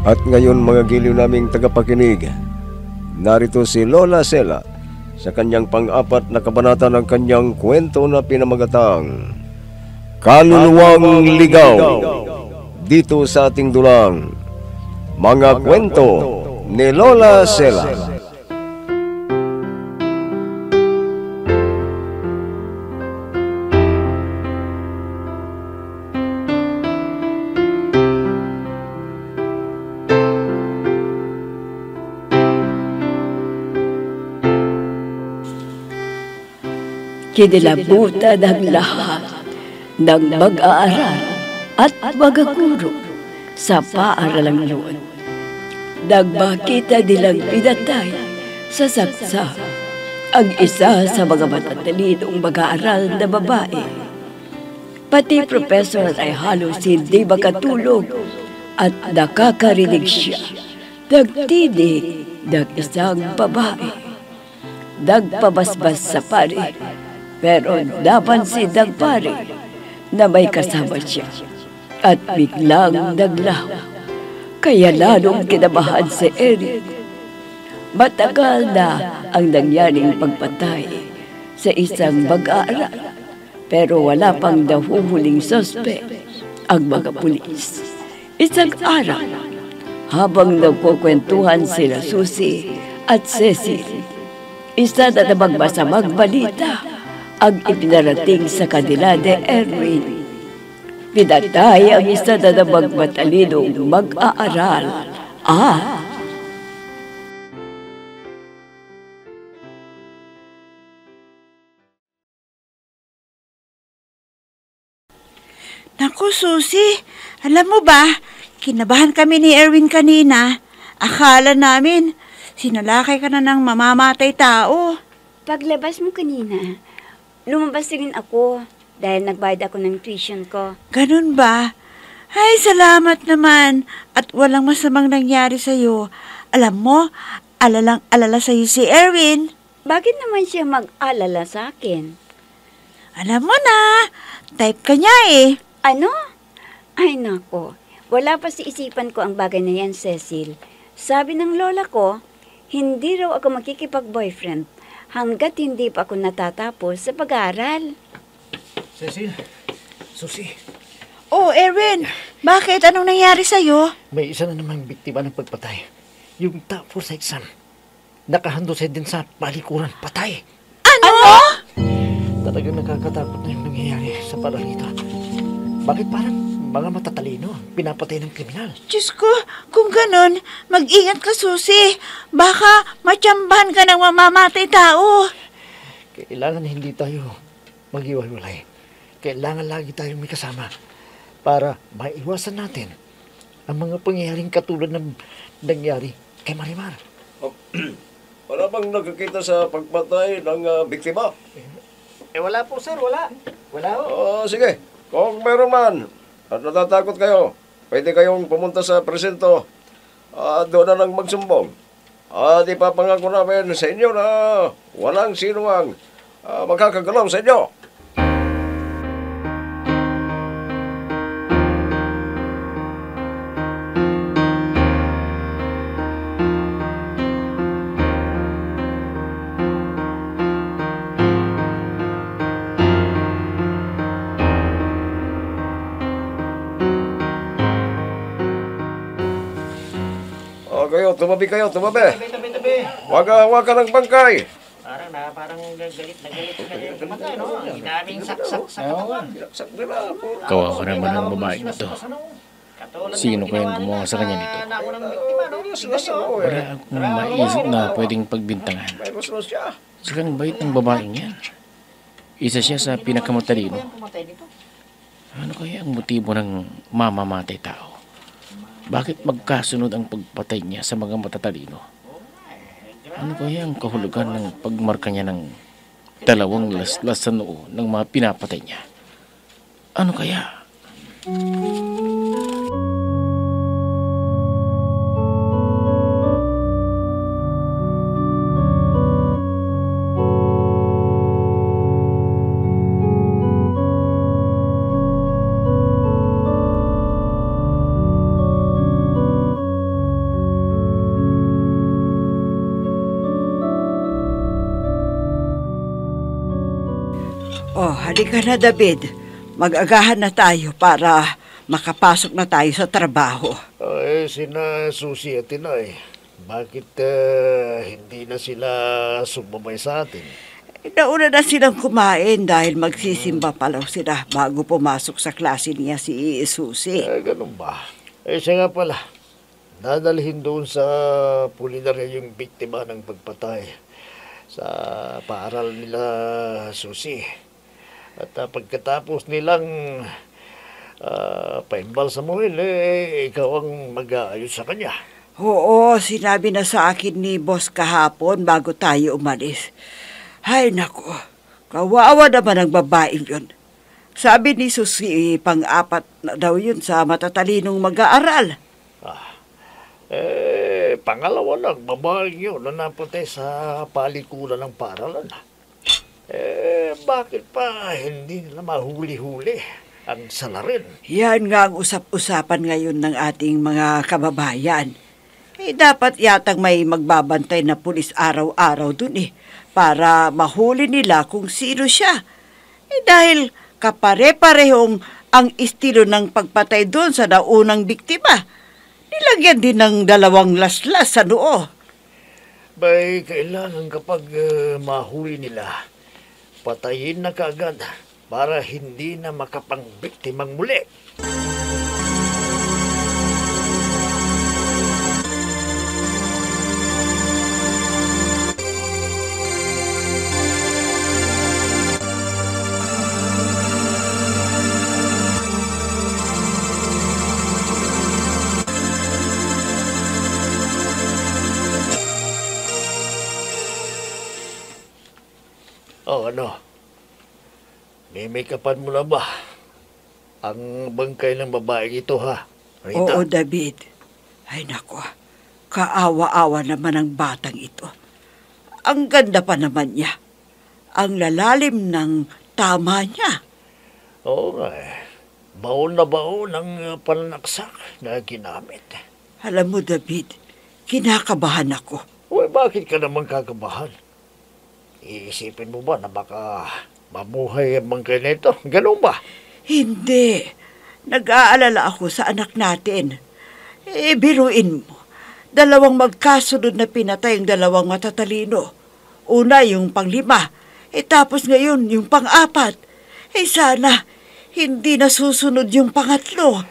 At ngayon mga giliw naming tagapakinig, narito si Lola Sela sa kanyang pang-apat na kabanata ng kanyang kwento na pinamagatang Kaluluwang Ligaw, dito sa ating dulang Mga Kwento ni Lola Sela. Kinilabutan ang lahat ng mag-aaral at magaguro sa paaralang yun. Nagmakita nilang pinatay sa saksa ang isa sa mga matatalinong mag-aaral na babae. Pati professor ay halos hindi makatulog at nakakarinig siya nagtinig ng isang babae. Nagpabasbas sa pari. Pero napansin ng pari na may kasama siya at biglang naglaho. Kaya lalong kinabahan si Eric. Matagal na ang nangyaring pagpatay sa isang mag-aaral, pero wala pang nahuhuling suspect ang mga pulis. Isang araw, habang nagkukwentuhan sila Susie at Cecil, isa na namang masamang balita ang ipinarating sa kanila ni Erwin. Pinatay ang isa na namang matalinong mag-aaral. Naku, Susie, alam mo ba, kinabahan kami ni Erwin kanina. Akala namin, sinalakay ka na ng mamamatay tao. Paglabas mo kanina, lumabas rin ako dahil nagbayad ako ng tuition ko. Ganun ba? Ay, salamat naman at walang masamang nangyari sa'yo. Alam mo, alalang-alala sa'yo si Erwin. Bakit naman siya mag-alala sa akin? Alam mo na, type ka niya eh. Ano? Ay nako, wala pa sa isipan ko ang bagay na yan, Cecil. Sabi ng lola ko, hindi raw ako makikipag-boyfriend hanggat hindi pa ako natatapos sa pag-aaral. Cecil, Susie. Oh, Erwin, bakit? Anong nangyari sa'yo? May isa na namang biktima ng pagpatay. Yung top 4 sa exam. Nakahandosay din sa palikuran, patay. Ano? Talagang nakakatakot na yung nangyayari sa paralita. Bakit parang mga matatalino pinapatay ng kriminal? Diyos ko, kung ganun, mag-ingat ka, Susie. Baka matsambahan ka ng mamamatay tao. Kailangan hindi tayo mag-iwalay. Kailangan lagi tayong may kasama para maiwasan natin ang mga pangyayaring katulad ng nangyari kay Marimar. Wala bang nakakita sa pagpatay ng biktima? Wala po, sir. Wala. Wala po. Sige. Kung meron man at natatakot kayo, pwede kayong pumunta sa presinto at doon na lang magsumbong. At ipapangako namin sa inyo na walang sino ang makakagalaw sa inyo. Tumabi kayo. Tabi. Wag ka ng bangkay. Parang galit na matay, no? Daming saksak sa katawan. Kawawa naman ang babae ito. Sino kayang gumawa sa kanya nito? Wala akong maisip na pwedeng pagbintangan. Sakang bait ng babaeng yan. Isa siya sa pinakamatalino. Ano kaya ang motibo ng mamamatay tao? Bakit magkasunod ang pagpatay niya sa mga matatalino? Ano kaya ang kahulugan ng pagmarka niya ng dalawang laslas sa noo ng mga pinapatay niya? Ano kaya? Oh, halika na, David. Mag-agahan na tayo para makapasok na tayo sa trabaho. Sina Susi at Tinay, bakit hindi na sila sumabay sa atin? Nauna na silang kumain dahil magsisimba pa lang sila bago pumasok sa klase niya si Susi. Ganun ba? Siya nga pala, dadalhin doon sa pulinarya yung biktima ng pagpatay sa paaral nila, Susi. At pagkatapos nilang paimbal sa muhil, ikaw ang mag-aayos sa kanya. Oo, sinabi na sa akin ni boss kahapon bago tayo umalis. Ay, nako, kawawa naman ang babaeng yun. Sabi ni Susi, pang-apat na daw yun sa matatalinong mag-aaral. Pangalawa lang, babaeng yun na napunta sa palikuran ng paaralan. Bakit pa hindi nila mahuli-huli ang salarin? Yan nga ang usap-usapan ngayon ng ating mga kababayan. Dapat yatang may magbabantay na pulis araw-araw dun para mahuli nila kung sino siya. Dahil kapare-parehong ang estilo ng pagpatay doon sa naunang biktima. Nilagyan din ng 2 laslas sa noo. Bay, kailangan kapag mahuli nila, patayin na kaagad para hindi na makapangbiktimang muli. Ano? May-makeupan mo na ba ang bangkay ng babaeng ito, ha, Rita? Oo, David. Ay, nako. Kaawa-awa naman ang batang ito. Ang ganda pa naman niya. Ang lalalim ng tama niya. Oo nga Baon na baon ang pananaksak na ginamit. Alam mo, David, kinakabahan ako. Uy, bakit ka naman kakabahan? Iisipin mo ba na baka mabuhay ang bangkay na ito? Ganun ba? Hindi. Nag-aalala ako sa anak natin. Biruin mo. 2 magkasunod na pinatay ang 2 matatalino. Una yung pang-5. Tapos ngayon yung pang-4. Sana hindi na susunod yung pang-3.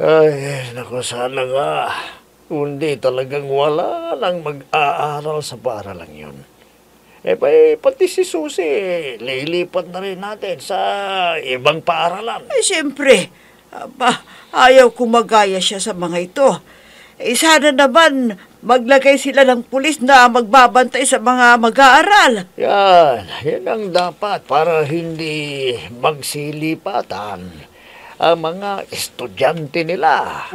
Ay, naku, sana nga. Kundi talagang wala lang mag-aaral sa paaralan yun. Pati si Susi, lilipat na rin natin sa ibang paaralan. Siyempre, ayaw kong magaya siya sa mga ito. Sana naman maglagay sila ng pulis na magbabantay sa mga mag-aaral. Yan ang dapat para hindi magsilipatan ang mga estudyante nila.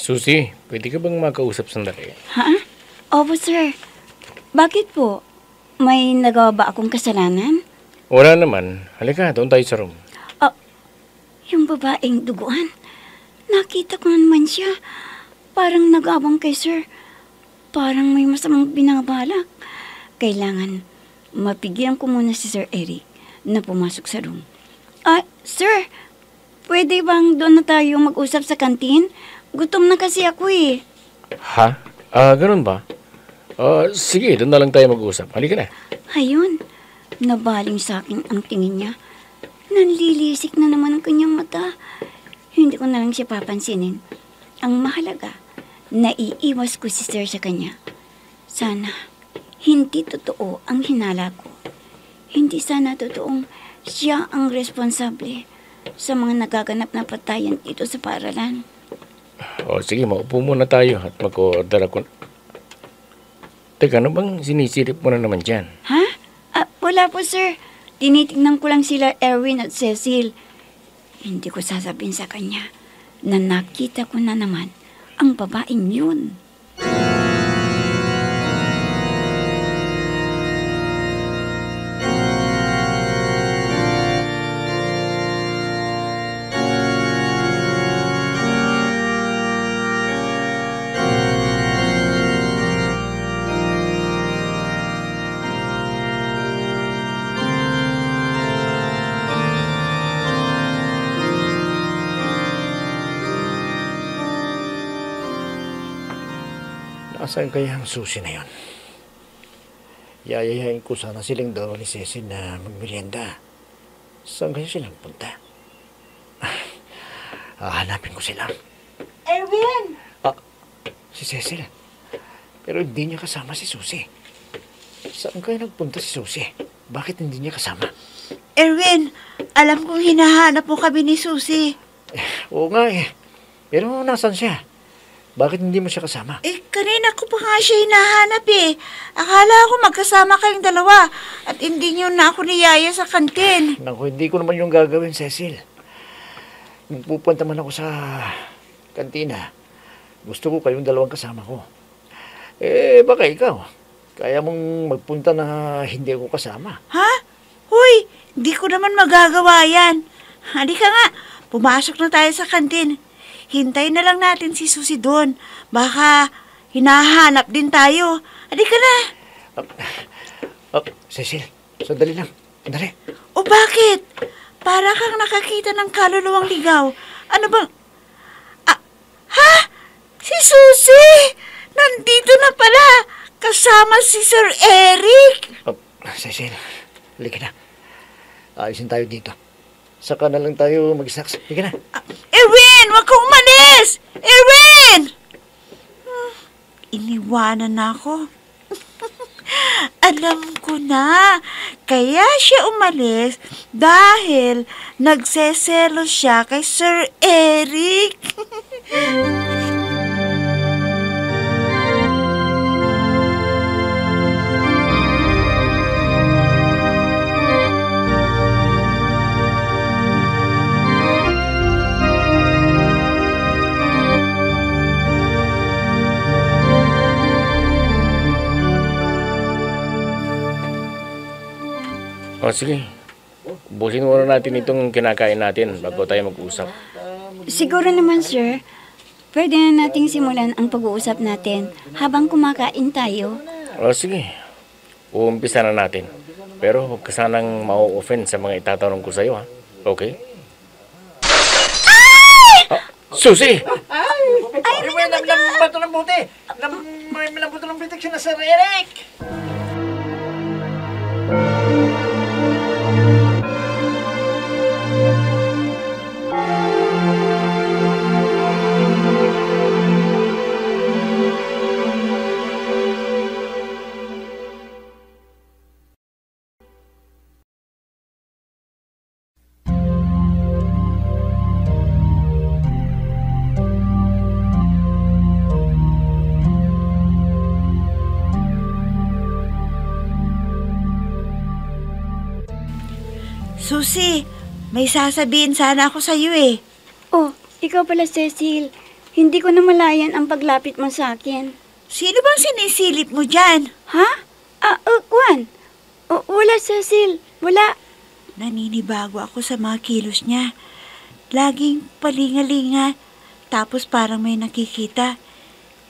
Susi, pwede ka bang makausap sandali? Ha? Opo, sir. Bakit po? May nagawa ba akong kasalanan? Wala naman. Halika, doon tayo sa room. Yung babaeng duguan. Nakita ko naman siya. Parang nag-abang kay sir. Parang may masamang binabalak. Kailangan mapigyan ko muna si Sir Eric na pumasok sa room. Sir, pwede bang doon na tayo mag-usap sa kantin? Gutom na kasi ako Ha? Ganun ba? Sige, doon na lang tayo mag-usap. Halika na. Ayun, nabaling sa akin ang tingin niya. Nanlilisik na naman ang kanyang mata. Hindi ko na lang siya papansinin. Ang mahalaga, naiiwas ko si Sir sa kanya. Sana, hindi totoo ang hinala ko. Hindi sana totoong siya ang responsable sa mga nagaganap na patayan dito sa paaralan. Sige, maupo muna tayo at mag-order ako. Teka, ano bang sinisirip mo na naman dyan? Ha? Wala po, sir. Tinitingnan ko lang sila Erwin at Cecil. Hindi ko sasabihin sa kanya na nakita ko na naman ang babaeng yun. Nasaan kaya ang susi na yon? Yayayain ko sana silang dalawa ni Cecil na magmerienda. Saan kaya silang punta? Hahanapin ko sila. Erwin! Si Cecil. Pero hindi niya kasama si Susi. Saan kaya nagpunta si Susi? Bakit hindi niya kasama? Erwin, alam kong hinahanap mo kami ni Susi. Oo nga eh. Pero nasan siya? Bakit hindi mo siya kasama? Kanina ko pa nga siya hinahanap eh. Akala ko magkasama kayong dalawa at hindi niyo na ako niyaya sa kantin. Naku, hindi ko naman yung gagawin, Cecil. Magpupunta man ako sa kantina. Gusto ko kayong dalawang kasama ko. Baka ikaw. Kaya mong magpunta na hindi ako kasama. Ha? Huy, hindi ko naman magagawa yan. Halika nga, pumasok na tayo sa kantin. Hintayin na lang natin si Susi doon. Baka hinahanap din tayo. Halika na. Cecil, sandali lang. Sandali. O bakit? Para kang nakakita ng kaluluwang ligaw. Ano bang... Ha? Si Susi! Nandito na pala! Kasama si Sir Eric! Cecil, halika na. Ayusin tayo dito. Saka na lang tayo mag-snacks. Halika na. Erwin! Huwag kang umalis! Erwin! Iniwanan na ako. Alam ko na. Kaya siya umalis dahil nagseselos siya kay Sir Eric. Sige. Ubusin muna natin itong kinakain natin bago tayo mag-usap. Siguro naman, sir. Pwede na nating simulan ang pag-uusap natin habang kumakain tayo. Sige. Uumpisa na natin. Pero huwag ka sanang ma-offend sa mga itatanong ko sa'yo, ha? Okay? Susi! May bato ng buti! May bato ng protection na Sir Eric! Susi, may sasabihin sana ako sa iyo eh. Oh, ikaw pala, Cecil. Hindi ko na malayan ang paglapit mo sa akin. Sino bang sinisilip mo dyan? Ha? Kwan. Wala, Cecil. Wala. Naninibago ako sa mga kilos niya. Laging palingalinga, tapos parang may nakikita.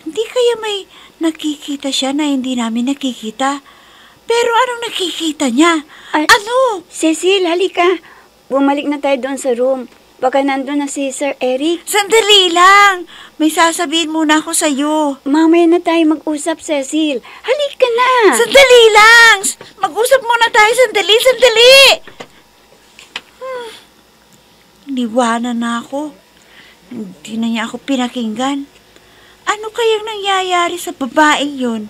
Hindi kaya may nakikita siya na hindi namin nakikita? Pero anong nakikita niya? Ano? Cecil, halika. Bumalik na tayo doon sa room. Baka nandun na si Sir Eric. Sandali lang. May sasabihin muna ako sa'yo. Mamaya na tayo mag-usap, Cecil. Halika na. Sandali lang. Mag-usap muna tayo. Sandali. Niwanan na ako. Hindi na niya ako pinakinggan. Ano kayang nangyayari sa babaeng yun?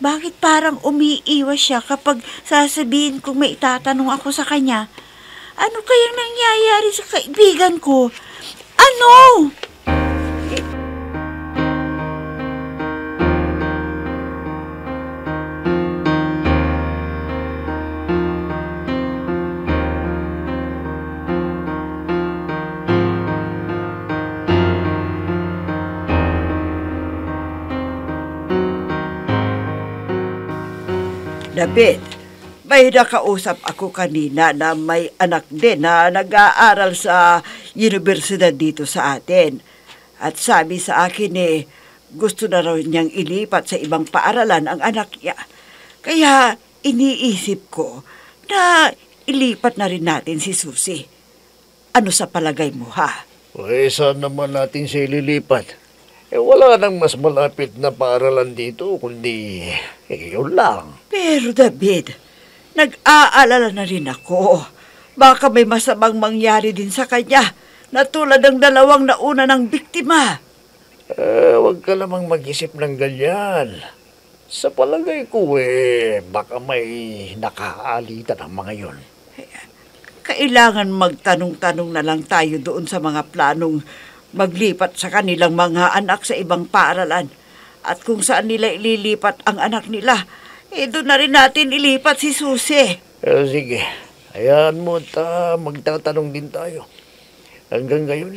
Bakit parang umiiwas siya kapag sasabihin kong may itatanong ako sa kanya? Ano kayang nangyayari sa kaibigan ko? Ano? David, may nakausap ako kanina na may anak din na nag-aaral sa universidad dito sa atin. At sabi sa akin gusto na raw niyang ilipat sa ibang paaralan ang anak niya. Kaya iniisip ko na ilipat na rin natin si Susie. Ano sa palagay mo, ha? Saan naman natin siya ililipat? Wala nang mas malapit na paaralan dito, kundi yun lang. Pero David, nag-aalala na rin ako. Baka may masamang mangyari din sa kanya na tulad ng dalawang nauna ng biktima. Huwag ka lamang mag-isip ng ganyan. Sa palagay ko, baka may nakaalitan ang mga yon. Kailangan magtanong-tanong na lang tayo doon sa mga planong maglipat sa kanilang mga anak sa ibang paaralan. At kung saan nila ililipat ang anak nila, doon na rin natin ilipat si Susie. Sige, hayaan mo at magtatanong din tayo. Hanggang ngayon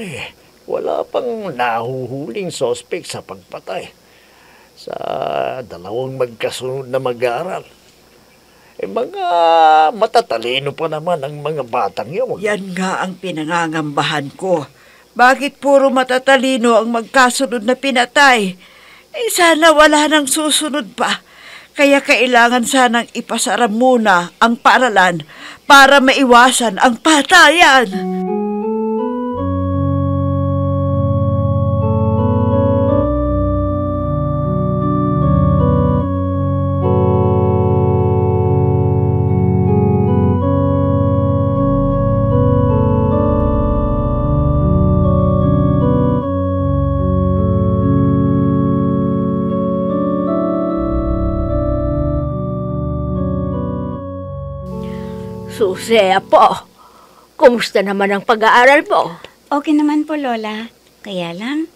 wala pang nahuhuling sospek sa pagpatay sa dalawang magkasunod na mag-aaral. Mga matatalino pa naman ang mga batang yun. Yan nga ang pinangangambahan ko. Bakit puro matatalino ang magkasunod na pinatay? Sana wala nang susunod pa. Kaya kailangan sanang ipasara muna ang paaralan para maiwasan ang patayan. Susie, apo, kumusta naman ang pag-aaral mo? Okay naman po, Lola. Kaya lang,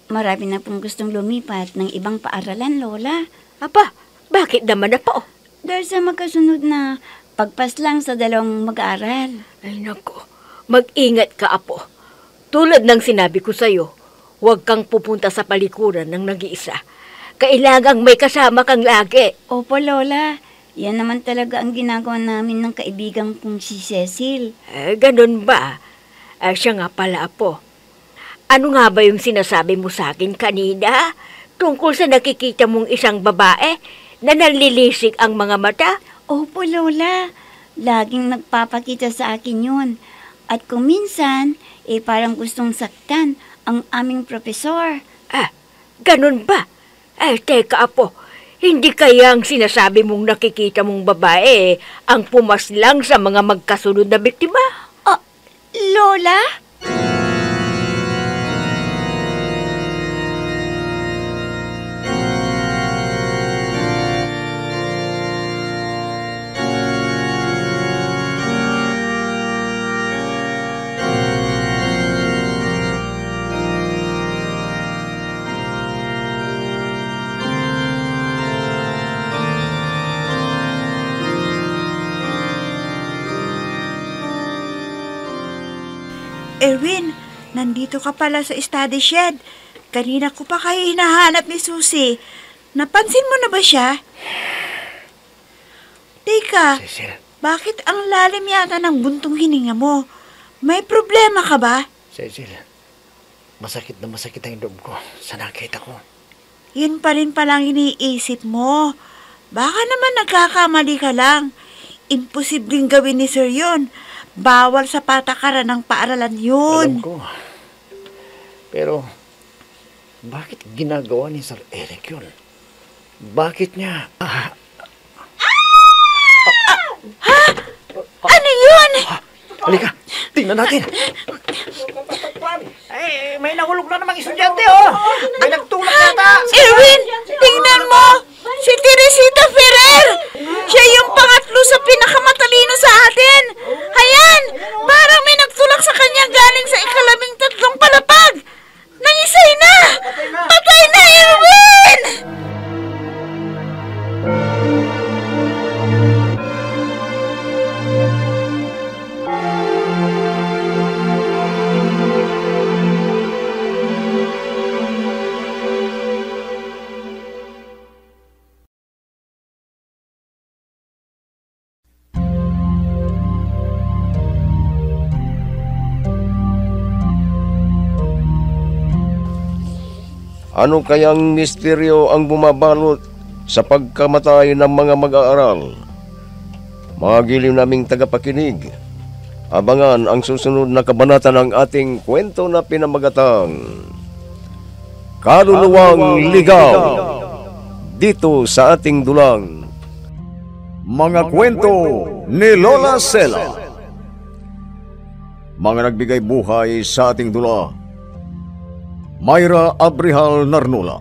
marami na pong gustong lumipat ng ibang paaralan, Lola. Apa, bakit naman apo? Dahil sa magkasunod na pagpaslang sa dalawang mag-aaral. Ay nako, mag-ingat ka apo. Tulad ng sinabi ko sa'yo, huwag kang pupunta sa palikuran ng nag-iisa. Kailangang may kasama kang lagi. Opo, Lola. Yan naman talaga ang ginagawa namin ng kaibigan kong si Cecil. Ganun ba? Siya nga pala, apo. Ano nga ba yung sinasabi mo sa akin kanina? Tungkol sa nakikita mong isang babae na nalilisik ang mga mata? Opo, Lola. Laging nagpapakita sa akin yun. At kung minsan, parang gustong saktan ang aming profesor. Ganun ba? Teka, apo. Hindi kaya ang sinasabi mong nakikita mong babae ang pumaslang sa mga magkasunod na biktima? Lola? Erwin, nandito ka pala sa study shed. Kanina ko pa kayo hinahanap ni Susie. Napansin mo na ba siya? Teka, Cecil, bakit ang lalim yata ng buntong hininga mo? May problema ka ba? Cecil, masakit na masakit ang loob ko sa nakita ko. Yun pa rin palang iniisip mo. Baka naman nagkakamali ka lang. Imposibleng gawin ni Sir yun. Bawal sa patakaran ng paaralan yun. Alam ko. Pero, bakit ginagawa ni Sir Eric yun? Bakit niya? Ano yun? Halika, tingnan natin. May nahulog na namang estudyante, oh! May nagtulak yata! Erwin, tingnan mo! Si Teresita Ferrer! Siya yung pangatlo sa pinakamatalino sa atin! Ayan! Parang may nagtulak sa kanya galing sa ika-13 palapag! Nangisay na! Patay na, Erwin! Ano kayang misteryo ang bumabalot sa pagkamatay ng mga mag-aaral? Mga giliw naming tagapakinig, abangan ang susunod na kabanata ng ating kwento na pinamagatang Kaluluwang Ligaw, dito sa ating dulang Mga Kwento ni Lola Sela. Mga nagbigay buhay sa ating dula: Myra Abrihal Narnula,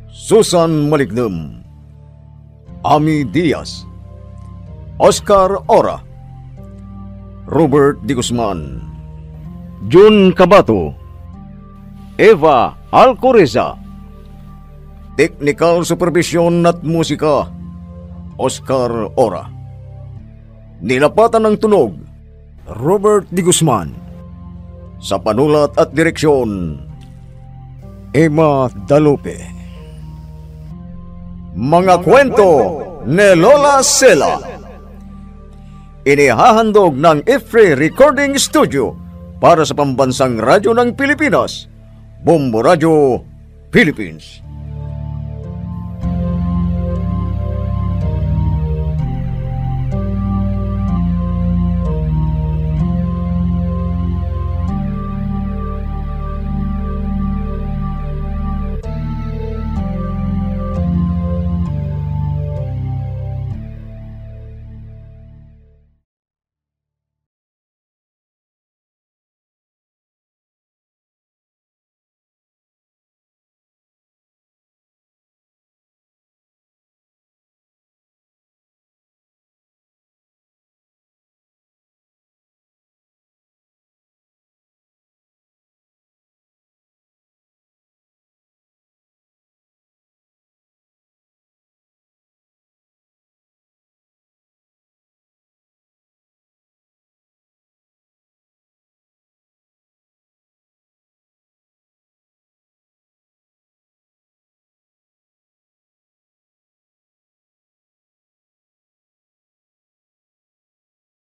Susan Malignem, Ami Diaz, Oscar Ora, Robert D. Guzman, Jun Cabato, Eva Alcoreza. Technical Supervision at Musika, Oscar Ora. Nilapatan ng tunog, Robert D. Guzman. Sa panulat at direksyon, Emma Dalupe. Mga kwento ni Lola Sela. Inihahandog ng IFRE Recording Studio para sa pambansang radyo ng Pilipinas, Bombo Radio, Philippines.